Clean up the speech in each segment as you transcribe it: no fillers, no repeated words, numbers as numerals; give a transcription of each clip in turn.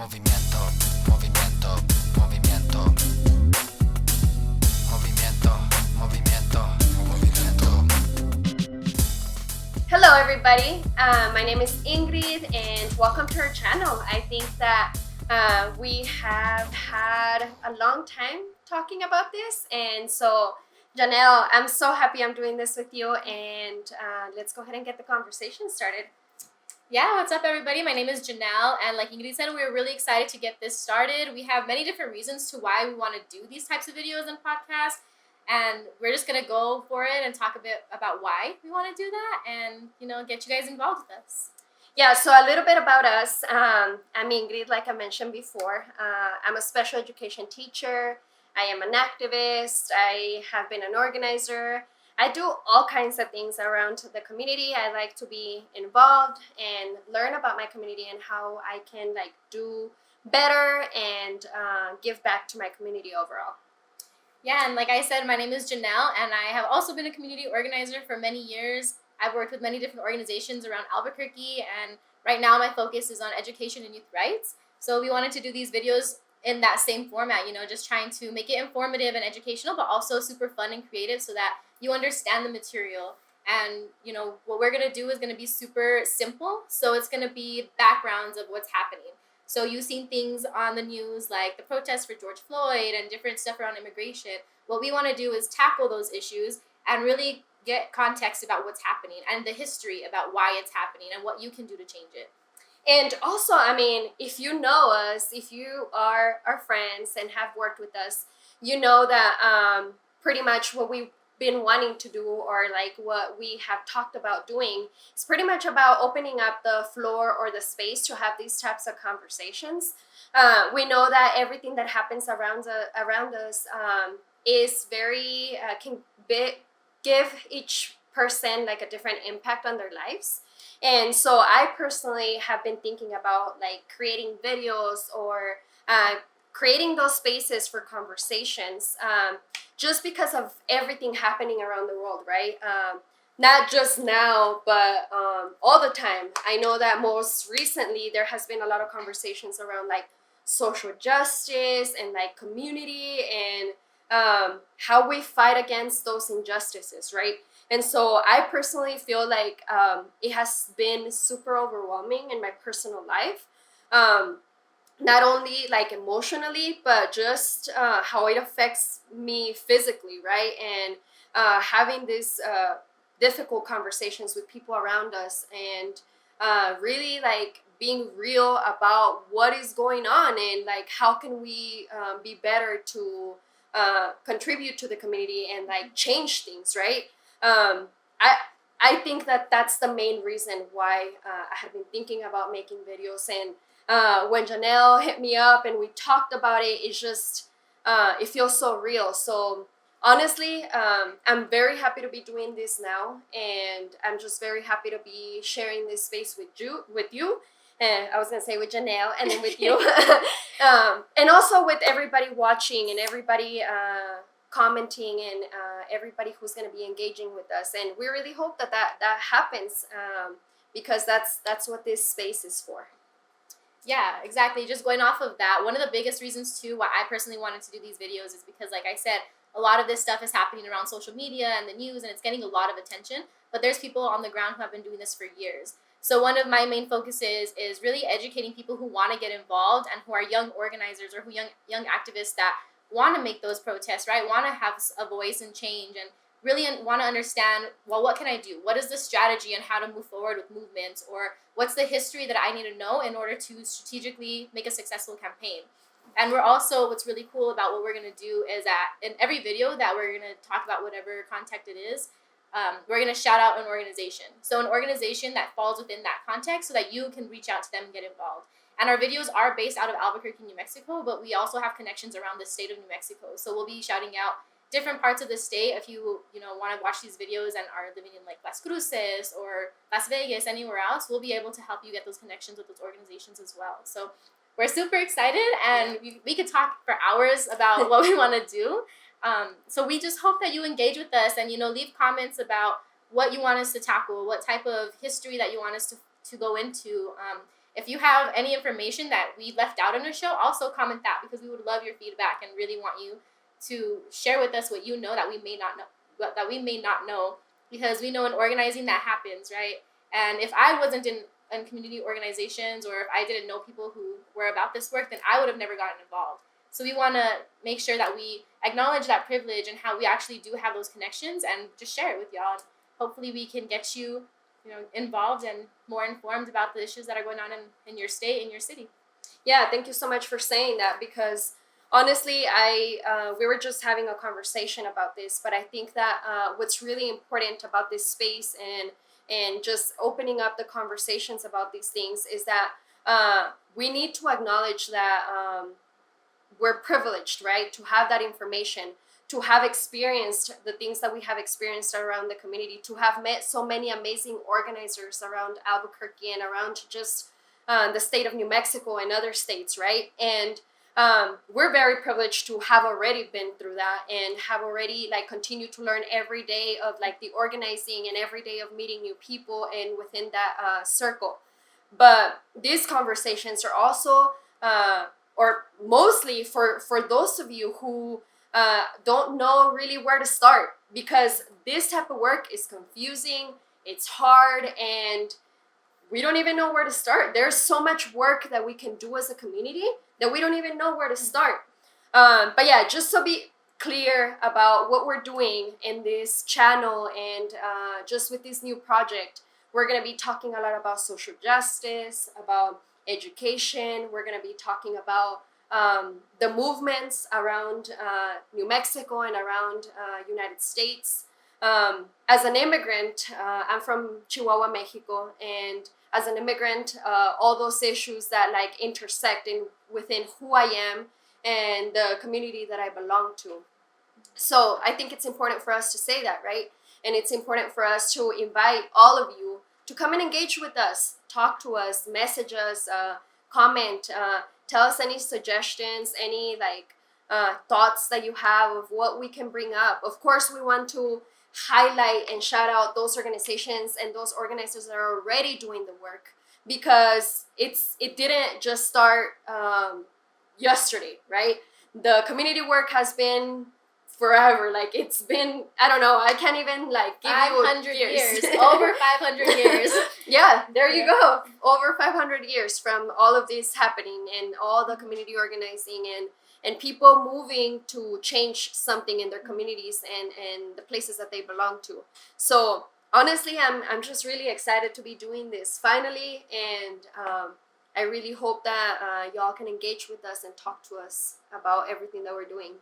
Movimiento, movimiento, movimiento. Movimiento, movimiento, movimiento. Hello everybody, my name is Ingrid and welcome to our channel. I think that we have had a long time talking about this, and so Janelle, I'm so happy I'm doing this with you, and let's go ahead and get the conversation started. Yeah, what's up, everybody? My name is Janelle, and like Ingrid said, we're really excited to get this started. We have many different reasons to why we want to do these types of videos and podcasts, and we're just gonna go for it and talk a bit about why we want to do that, and get you guys involved with us. Yeah, so a little bit about us. I'm Ingrid, like I mentioned before. I'm a special education teacher. I am an activist. I have been an organizer. I do all kinds of things around the community. I like to be involved and learn about my community and how I can do better and give back to my community overall. Yeah, and like I said, my name is Janelle, and I have also been a community organizer for many years. I've worked with many different organizations around Albuquerque, and right now my focus is on education and youth rights. So we wanted to do these videos in that same format, just trying to make it informative and educational, but also super fun and creative so that you understand the material. And, what we're going to do is going to be super simple. So it's going to be backgrounds of what's happening. So you've seen things on the news like the protests for George Floyd and different stuff around immigration. What we want to do is tackle those issues and really get context about what's happening and the history about why it's happening and what you can do to change it. And also, if you know us, if you are our friends and have worked with us, you know that pretty much what we've been wanting to do, or what we have talked about doing, is pretty much about opening up the floor or the space to have these types of conversations. We know that everything that happens around us is very give each person a different impact on their lives. And so I personally have been thinking about creating videos or creating those spaces for conversations, just because of everything happening around the world, right? Not just now, but all the time. I know that most recently there has been a lot of conversations around social justice and community and how we fight against those injustices, right? And so I personally feel like it has been super overwhelming in my personal life. Not only emotionally, but just how it affects me physically, right? And having these difficult conversations with people around us, and really being real about what is going on, and how can we be better to contribute to the community and change things, right? I think that that's the main reason why I have been thinking about making videos. And when Janelle hit me up and we talked about it, it's just it feels so real. So honestly, I'm very happy to be doing this now, and I'm just very happy to be sharing this space with you. And I was gonna say with Janelle, and then with you, and also with everybody watching and everybody commenting, and everybody who's going to be engaging with us. And we really hope that happens, because that's what this space is for. Yeah, exactly. Just going off of that, one of the biggest reasons too why I personally wanted to do these videos is because, like I said, a lot of this stuff is happening around social media and the news, and it's getting a lot of attention, but there's people on the ground who have been doing this for years. So one of my main focuses is really educating people who want to get involved and who are young organizers or young activists that want to make those protests, right? Want to have a voice and change, and really want to understand, well, what can I do? What is the strategy and how to move forward with movements? Or what's the history that I need to know in order to strategically make a successful campaign? And we're also, what's really cool about what we're going to do is that in every video that we're going to talk about whatever context it is, we're going to shout out an organization. So an organization that falls within that context so that you can reach out to them and get involved. And our videos are based out of Albuquerque, New Mexico, but we also have connections around the state of New Mexico. So we'll be shouting out different parts of the state. If you want to watch these videos and are living in Las Cruces or Las Vegas, anywhere else, we'll be able to help you get those connections with those organizations as well. So we're super excited, and we could talk for hours about what we want to do. So we just hope that you engage with us and, leave comments about what you want us to tackle, what type of history that you want us to go into. if you have any information that we left out in the show, also comment that, because we would love your feedback and really want you to share with us what you know that we may not know, because we know in organizing that happens, right? And if I wasn't in community organizations, or if I didn't know people who were about this work, then I would have never gotten involved. So we want to make sure that we acknowledge that privilege and how we actually do have those connections, and just share it with y'all. And hopefully we can get you, involved and more informed about the issues that are going on in your state, in your city. Yeah, thank you so much for saying that, because honestly, we were just having a conversation about this, but I think that what's really important about this space and just opening up the conversations about these things is that we need to acknowledge that we're privileged, right, to have that information, to have experienced the things that we have experienced around the community, to have met so many amazing organizers around Albuquerque and around just the state of New Mexico and other states, right? And we're very privileged to have already been through that and have already continue to learn every day of the organizing and every day of meeting new people and within that circle. But these conversations are also or mostly for those of you who don't know really where to start, because this type of work is confusing, it's hard, and we don't even know where to start. There's so much work that we can do as a community that we don't even know where to start. But yeah, just to be clear about what we're doing in this channel and just with this new project, we're going to be talking a lot about social justice, about education. We're going to be talking about the movements around New Mexico and around United States. As an immigrant, I'm from Chihuahua, Mexico, and as an immigrant, all those issues that intersect within who I am and the community that I belong to. So I think it's important for us to say that, right? And it's important for us to invite all of you to come and engage with us, talk to us, message us, comment, tell us any suggestions, any thoughts that you have of what we can bring up. Of course, we want to highlight and shout out those organizations and those organizers that are already doing the work, because it didn't just start yesterday, right? The community work has been forever. It's been, I don't know, I can't even give 500 you years. Over 500 years. Yeah, there you go. Over 500 years from all of this happening and all the community organizing and people moving to change something in their communities and the places that they belong to. So honestly, I'm just really excited to be doing this finally, and I really hope that y'all can engage with us and talk to us about everything that we're doing.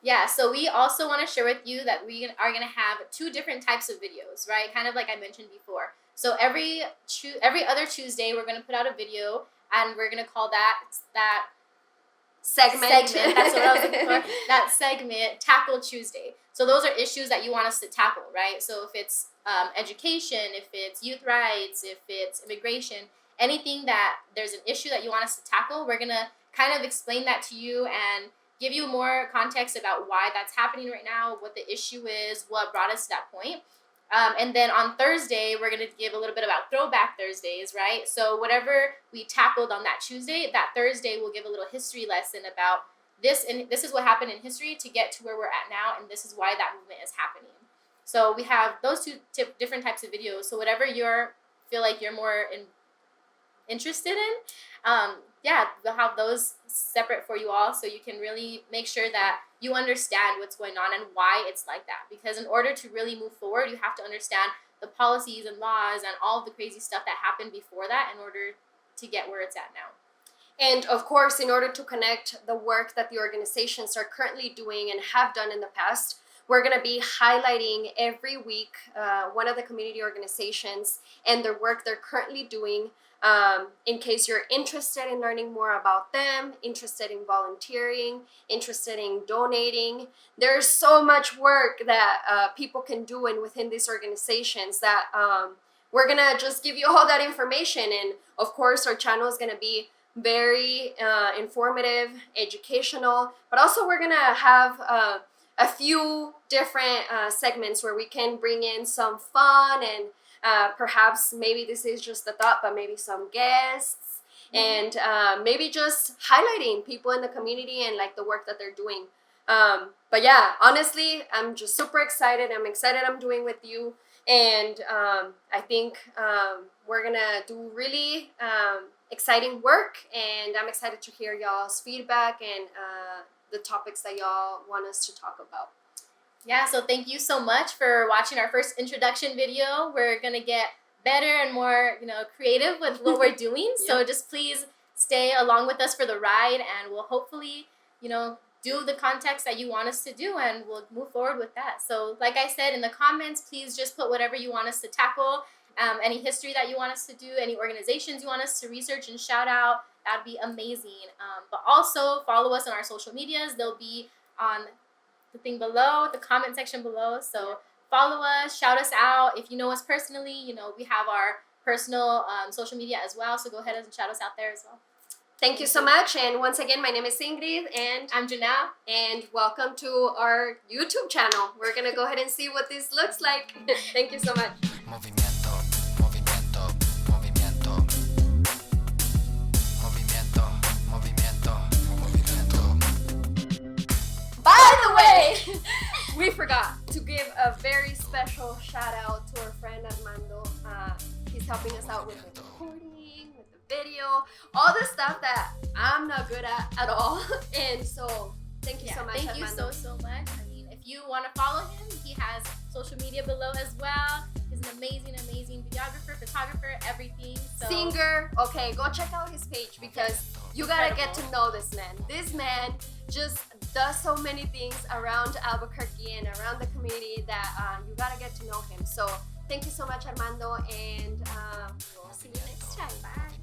Yeah, so we also want to share with you that we are going to have 2 different types of videos, right? Kind of like I mentioned before. So every other Tuesday, we're going to put out a video, and we're going to call that segment. That's what I was looking for. That segment, Tackle Tuesday. So those are issues that you want us to tackle, right? So if it's education, if it's youth rights, if it's immigration, anything that there's an issue that you want us to tackle, we're going to kind of explain that to you and give you more context about why that's happening right now, what the issue is, what brought us to that point. And then on Thursday, we're going to give a little bit about Throwback Thursdays, right? So whatever we tackled on that Tuesday, that Thursday we'll give a little history lesson about this, and this is what happened in history to get to where we're at now, and this is why that movement is happening. So we have those 2 different types of videos. So whatever feel like you're more interested in, we'll have those separate for you all, so you can really make sure that you understand what's going on and why it's like that. Because in order to really move forward, you have to understand the policies and laws and all of the crazy stuff that happened before that in order to get where it's at now. And of course, in order to connect the work that the organizations are currently doing and have done in the past, we're going to be highlighting every week one of the community organizations and the work they're currently doing. In case you're interested in learning more about them, interested in volunteering, interested in donating, there's so much work that people can do within these organizations that we're going to just give you all that information. And of course, our channel is going to be very informative, educational, but also we're going to have a few different segments where we can bring in some fun and Perhaps maybe this is just a thought, but maybe some guests, and maybe just highlighting people in the community and like the work that they're doing. But yeah, honestly, I'm just super excited. I'm excited I'm doing with you. And I think we're gonna do really exciting work, and I'm excited to hear y'all's feedback and the topics that y'all want us to talk about. Yeah, so thank you so much for watching our first introduction video. We're gonna get better and more, creative with what we're doing. So just please stay along with us for the ride, and we'll hopefully, do the context that you want us to do, and we'll move forward with that. So like I said, in the comments, please just put whatever you want us to tackle, any history that you want us to do, any organizations you want us to research and shout out. That'd be amazing. But also follow us on our social medias. They'll be on the thing below, the comment section below. So follow us, shout us out. If you know us personally, we have our personal social media as well. So go ahead and shout us out there as well. Thank you so much. And once again, my name is Ingrid, and I'm Janelle. And welcome to our YouTube channel. We're going to go ahead and see what this looks like. Thank you so much. Movimiento, movimiento, movimiento. Movimiento, movimiento, movimiento. By the way, we forgot to give a very special shout out to our friend Armando. He's helping us out with the recording, with the video, all the stuff that I'm not good at all. And so thank you so much, Thank Armando. you so much. I mean, if you want to follow him, he has social media below as well. He's an amazing videographer, photographer, everything. So Singer. Okay, go check out his page, because you gotta get to know this man. This man just does so many things around Albuquerque and around the community that you gotta get to know him. So thank you so much, Armando, and we'll see you next time. Bye.